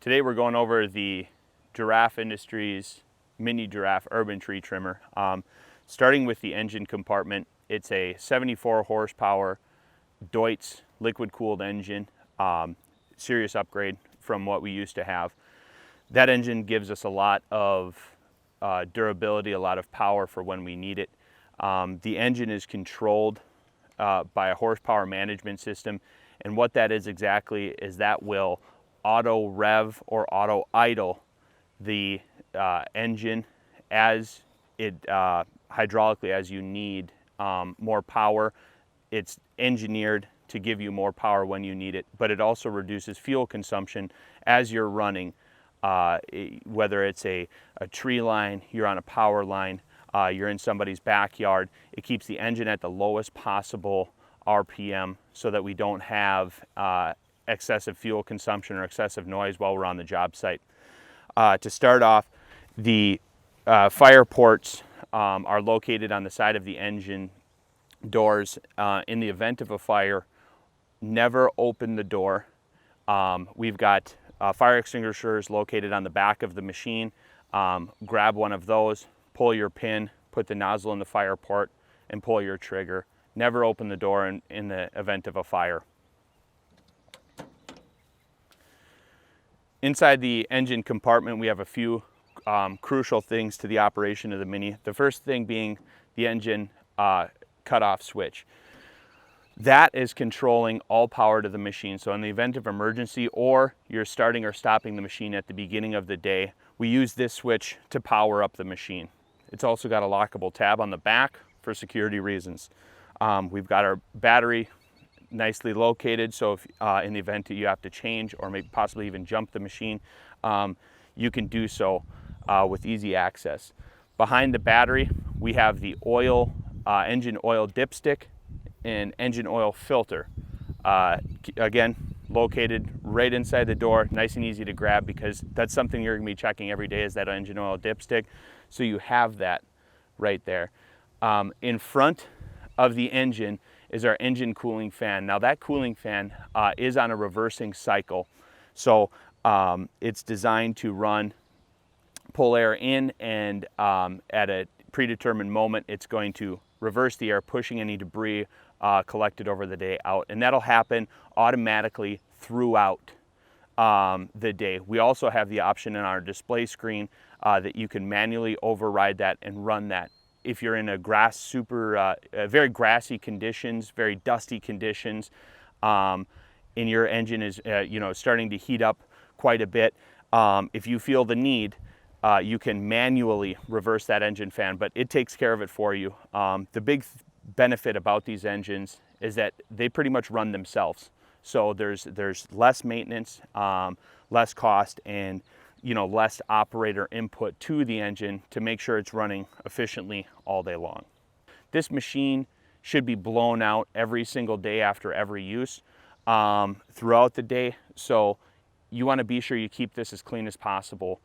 Today we're going over the Jarraff Industries Mini-Jarraff urban tree trimmer. Starting with the engine compartment, it's a 74 horsepower Deutz liquid cooled engine, serious upgrade from what we used to have. That engine gives us a lot of durability, a lot of power for when we need it. The engine is controlled by a horsepower management system, and what that is exactly is that will auto rev or auto idle the engine as it hydraulically as you need more power. It's engineered to give you more power when you need it, but it also reduces fuel consumption as you're running, whether it's a tree line, you're on a power line, you're in somebody's backyard. It keeps the engine at the lowest possible RPM so that we don't have excessive fuel consumption or excessive noise while we're on the job site. To start off, the fire ports are located on the side of the engine doors. In the event of a fire, never open the door. We've got fire extinguishers located on the back of the machine. Grab one of those, pull your pin, put the nozzle in the fire port, and pull your trigger. Never open the door in the event of a fire. Inside the engine compartment, we have a few crucial things to the operation of the Mini. The first thing being the engine cutoff switch. That is controlling all power to the machine. So in the event of emergency, or you're starting or stopping the machine at the beginning of the day, we use this switch to power up the machine. It's also got a lockable tab on the back for security reasons. We've got our battery nicely located, so if in the event that you have to change or maybe possibly even jump the machine, you can do so with easy access. Behind the battery, we have the oil, engine oil dipstick and engine oil filter. Again, located right inside the door, nice and easy to grab, because that's something you're going to be checking every day, is that engine oil dipstick. So you have that right there. In front of the engine is our engine cooling fan. Now that cooling fan is on a reversing cycle. So it's designed to pull air in, and at a predetermined moment, it's going to reverse the air, pushing any debris collected over the day out. And that'll happen automatically throughout the day. We also have the option in our display screen that you can manually override that and run that. If you're in a very grassy conditions, very dusty conditions, and your engine is starting to heat up quite a bit, if you feel the need, you can manually reverse that engine fan, but it takes care of it for you. The big benefit about these engines is that they pretty much run themselves. So there's less maintenance, less cost, and less operator input to the engine to make sure it's running efficiently all day long. This machine should be blown out every single day after every use throughout the day. So you want to be sure you keep this as clean as possible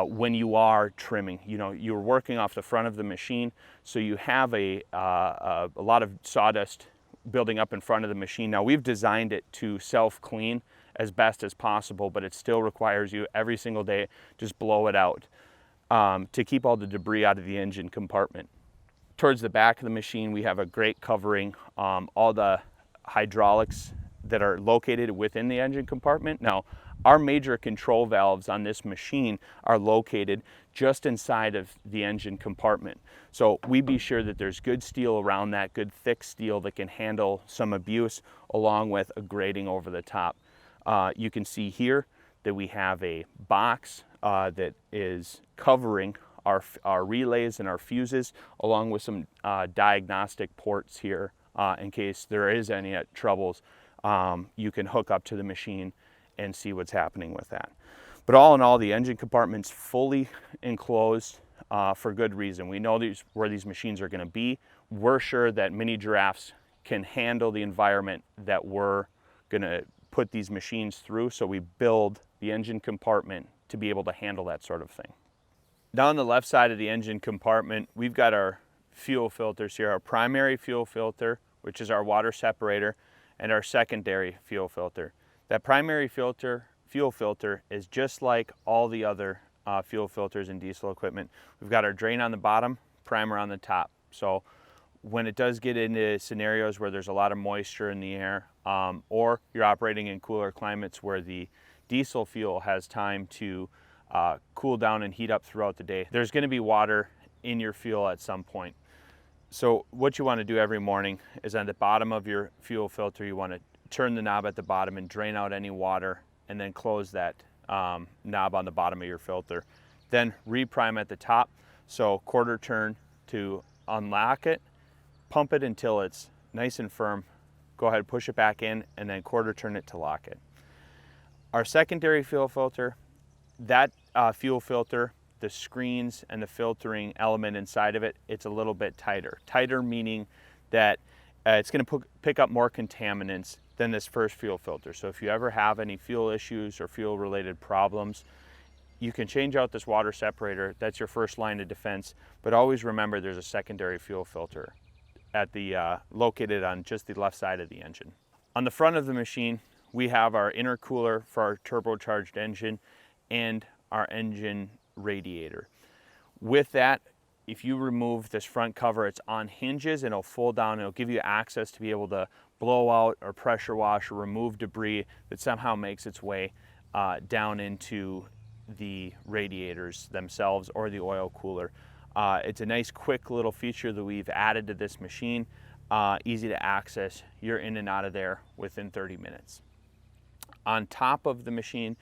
when you are trimming. You're working off the front of the machine, so you have a lot of sawdust building up in front of the machine. Now we've designed it to self-clean as best as possible, but it still requires you every single day just blow it out to keep all the debris out of the engine compartment. Towards the back of the machine, we have a grate covering all the hydraulics that are located within the engine compartment. Now, our major control valves on this machine are located just inside of the engine compartment. So we be sure that there's good steel around that, good thick steel that can handle some abuse, along with a grating over the top. You can see here that we have a box that is covering our relays and our fuses, along with some diagnostic ports here in case there is any troubles. You can hook up to the machine and see what's happening with that. But all in all, the engine compartment's fully enclosed for good reason. We know where these machines are going to be. We're sure that Mini-Jarraffs can handle the environment that we're going to put these machines through, so we build the engine compartment to be able to handle that sort of thing. Down the left side of the engine compartment, we've got our fuel filters here, our primary fuel filter, which is our water separator, and our secondary fuel filter. That primary fuel filter is just like all the other fuel filters in diesel equipment. We've got our drain on the bottom, primer on the top. So when it does get into scenarios where there's a lot of moisture in the air, or you're operating in cooler climates where the diesel fuel has time to cool down and heat up throughout the day, there's going to be water in your fuel at some point. So what you want to do every morning is on the bottom of your fuel filter, you want to turn the knob at the bottom and drain out any water, and then close that knob on the bottom of your filter. Then reprime at the top, so quarter turn to unlock it, pump it until it's nice and firm, go ahead, push it back in, and then quarter turn it to lock it. Our secondary fuel filter, that fuel filter, the screens and the filtering element inside of it, it's a little bit tighter. Tighter meaning that it's going to pick up more contaminants than this first fuel filter. So if you ever have any fuel issues or fuel related problems, you can change out this water separator. That's your first line of defense, but always remember there's a secondary fuel filter at the located on just the left side of the engine. On the front of the machine, we have our intercooler for our turbocharged engine and our engine radiator. With that, if you remove this front cover, it's on hinges and it'll fold down. It'll give you access to be able to blow out or pressure wash or remove debris that somehow makes its way down into the radiators themselves or the oil cooler. It's a nice quick little feature that we've added to this machine. Easy to access. You're in and out of there within 30 minutes. On top of the machine,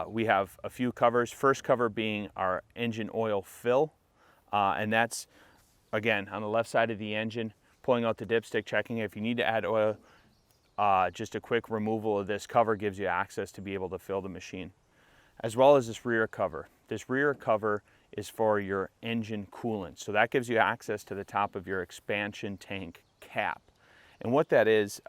we have a few covers. First cover being our engine oil fill, and that's, again, on the left side of the engine, pulling out the dipstick, checking if you need to add oil. Just a quick removal of this cover gives you access to be able to fill the machine. As well as this rear cover. This rear cover is for your engine coolant. So that gives you access to the top of your expansion tank cap. And what that is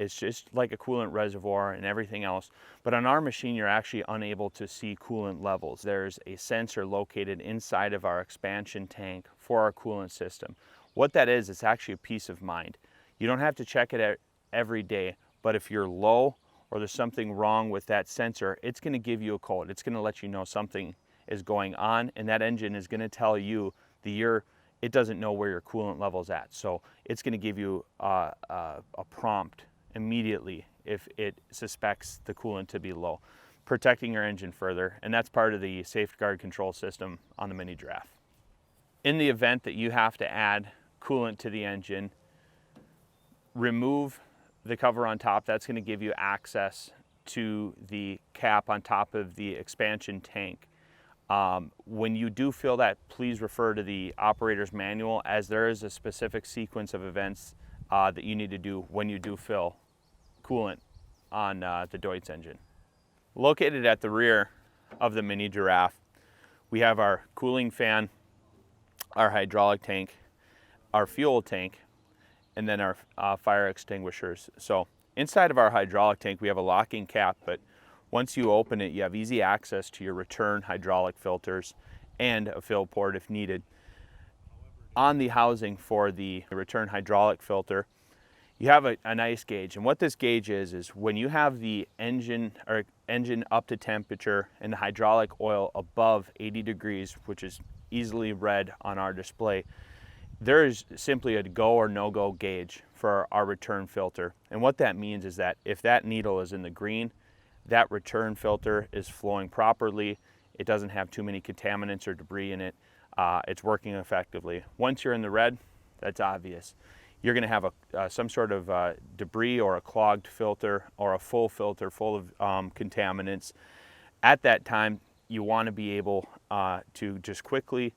just like a coolant reservoir and everything else. But on our machine, you're actually unable to see coolant levels. There's a sensor located inside of our expansion tank for our coolant system. What that is, it's actually a peace of mind. You don't have to check it every day, but if you're low or there's something wrong with that sensor, it's going to give you a code. It's going to let you know something is going on, and that engine is going to tell you it doesn't know where your coolant level's at. So it's going to give you a prompt immediately if it suspects the coolant to be low, protecting your engine further. And that's part of the safeguard control system on the Mini-Jarraff. In the event that you have to add coolant to the engine, remove the cover on top. That's going to give you access to the cap on top of the expansion tank. When you do fill that, please refer to the operator's manual, as there is a specific sequence of events that you need to do when you do fill coolant on the Deutz engine. Located at the rear of the Mini-Jarraff, we have our cooling fan, our hydraulic tank, our fuel tank, and then our fire extinguishers. So inside of our hydraulic tank, we have a locking cap, but once you open it, you have easy access to your return hydraulic filters and a fill port if needed. On the housing for the return hydraulic filter, you have a nice gauge. And what this gauge is when you have the engine up to temperature and the hydraulic oil above 80 degrees, which is easily read on our display, there is simply a go or no-go gauge for our return filter. And what that means is that if that needle is in the green, that return filter is flowing properly. It doesn't have too many contaminants or debris in it. It's working effectively. Once you're in the red, that's obvious. You're going to have some sort of debris or a clogged filter or a full filter full of contaminants. At that time, you want to be able to just quickly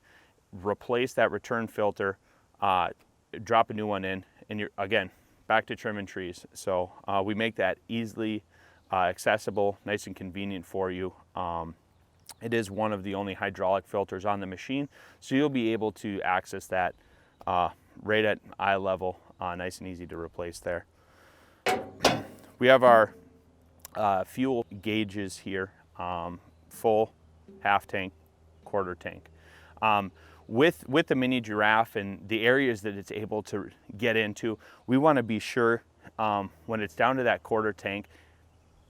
replace that return filter, drop a new one in, and you're, again, back to trimming trees. So we make that easily accessible, nice and convenient for you. It is one of the only hydraulic filters on the machine, so you'll be able to access that right at eye level, nice and easy to replace there. We have our fuel gauges here, full, half tank, quarter tank. With the Mini-Jarraff and the areas that it's able to get into, we want to be sure when it's down to that quarter tank,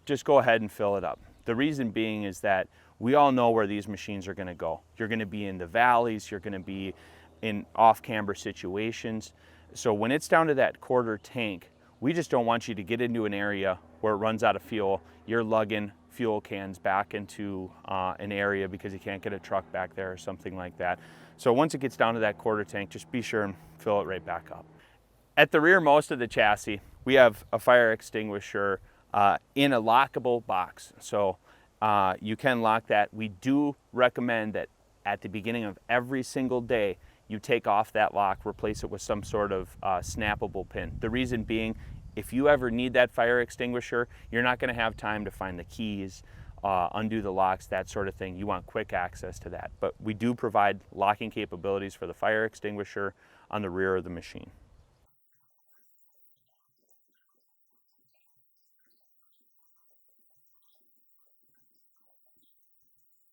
just go ahead and fill it up. The reason being is that we all know where these machines are going to go. You're going to be in the valleys, you're going to be in off-camber situations. So when it's down to that quarter tank, we just don't want you to get into an area where it runs out of fuel. You're lugging fuel cans back into an area because you can't get a truck back there or something like that. So once it gets down to that quarter tank, just be sure and fill it right back up. At the rear most of the chassis, we have a fire extinguisher in a lockable box. So you can lock that. We do recommend that at the beginning of every single day, you take off that lock, replace it with some sort of snappable pin. The reason being, if you ever need that fire extinguisher, you're not going to have time to find the keys, undo the locks, that sort of thing. You want quick access to that. But we do provide locking capabilities for the fire extinguisher on the rear of the machine.